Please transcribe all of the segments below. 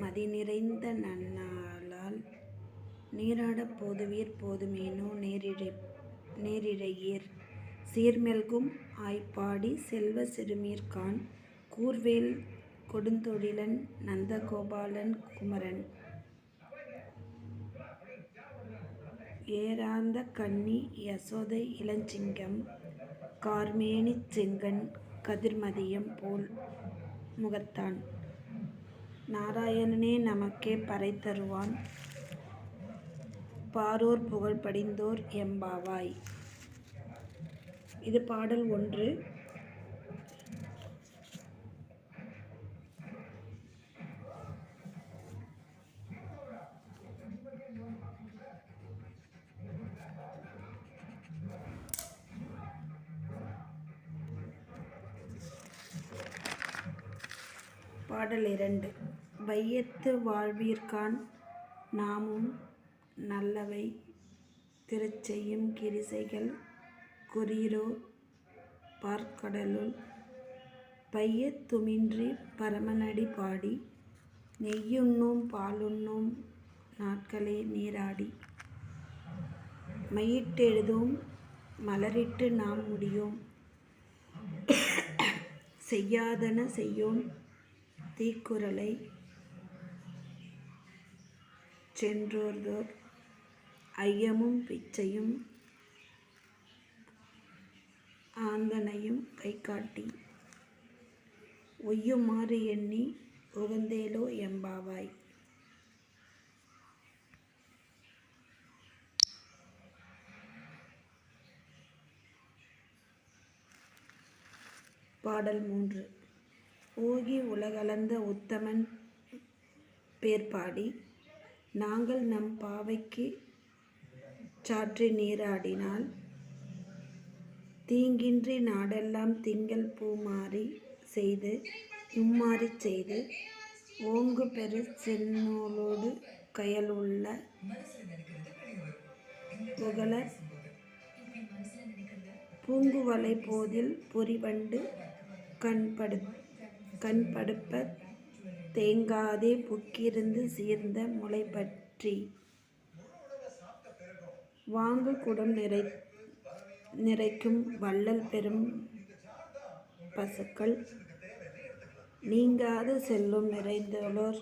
மதிநிறைந்த நன்னாளால் நீராடப் போதுவீர் போதுமேனோ நேரிழையீர் சீர்மெல்கும் ஆய்ப்பாடி செல்வ சிறுமீர்காண் கூர்வேல் கொடுந்தொழிலன் நந்தகோபாலன் குமரன் ஏரார்ந்த கண்ணி யசோதை இளஞ்சிங்கம் கார்மேனிச் செங்கண் கதிர்மதியம் போல் முகத்தான் நாராயணனே நமக்கே பறை தருவான் பாரோர் புகழ் படிந்தோர் எம்பாவாய். இது பாடல் 1. பாடல் 2. வையத்து வாழ்வீர்காண் நாமும் நல்லவை திருச்செய்யும் கிரிசைகள் குறிரோ பார்க்கடலுள் பையத் துமின்றி பரமனடி பாடி நெய்யுண்ணோம் பாலுண்ணோம் நாட்களே நீராடி மையிட்டெழுதோம் மலரிட்டு நாம் முடியோம் செய்யாதன செய்யோன் தீக்குறளை சென்றோர்தோர் ஐயமும் பிச்சையும் ஆந்தனையும் கைகாட்டி ஒய்யுமாறு எண்ணி உகந்தேலோ எம்பாவாய். பாடல் 3. ஓகி உலகளந்த உத்தமன் பேர்பாடி நாங்கள் நம் பாவைக்கு சாற்றி நீராடினால் தீங்கின்றி நாடெல்லாம் திங்கள் பூமாரி செய்து மும்மாரி செய்து ஓங்கு பெரு செந்நூலோடு கயலுள்ள புகழ பூங்குவலை போதில் பொறிவண்டு கண்படுப்ப தேங்காதே புக்கிருந்து சீர்ந்த முளைப்பற்றி வாங்கு குடம் நிறைக்கும் வள்ளல் பெரும் பசுக்கள் நீங்காது செல்லும் நிறைந்தோர்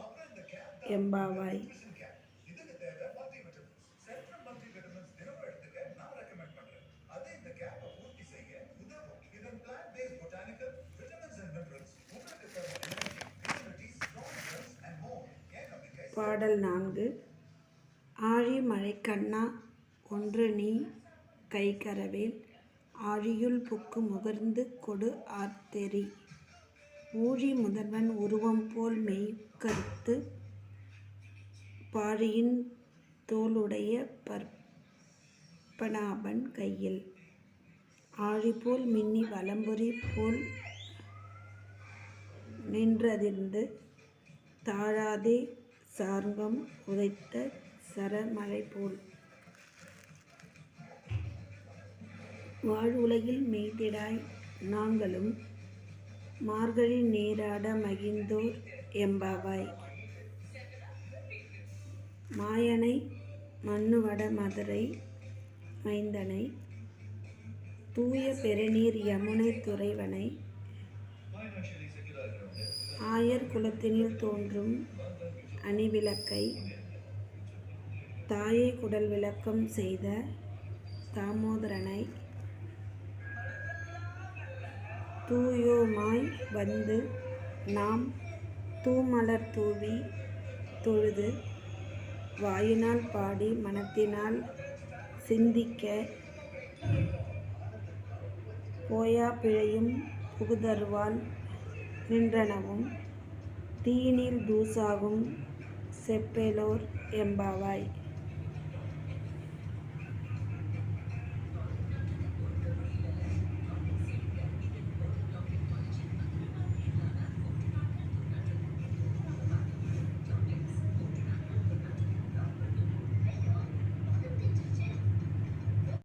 எம்பாவாய். பாடல் 4. ஆழி மழைக்கண்ணா ஒன்று நீ கைகரவேல் ஆழியுள் புக்கு முகர்ந்து கொடு ஆர்த்தெரி ஊழி முதல்வன் உருவம் போல் மெய் கருத்து பாழியின் தோளுடைய பற்பநாபன் கையில் ஆழிபோல் மின்னி வலம்புரி போல் நின்றதிர்ந்து தாழாதே சார்ங்கம் உதைத்த சரமழை போல் வாழ்வுலகில் மெய்திடாய் நாங்களும் மார்கழி நீராட மகிழ்ந்தோர் எம்பாவாய். மாயனை மன்னுவட மதுரை மைந்தனை தூய பெருநீர் யமுனை துறைவனை ஆயர் குலத்தினில் தோன்றும் அணிவிளக்கை தாயை குடல் விளக்கம் செய்த தாமோதரனை தூயோமாய் வந்து நாம் தூமலர் தூவி தொழுது வாயினால் பாடி மனத்தினால் சிந்திக்க போயா பிழையும் புகுதருவால் நின்றனவும் தீயினில் தூசாகும் செப்பேலோர் எம்பாவாய்.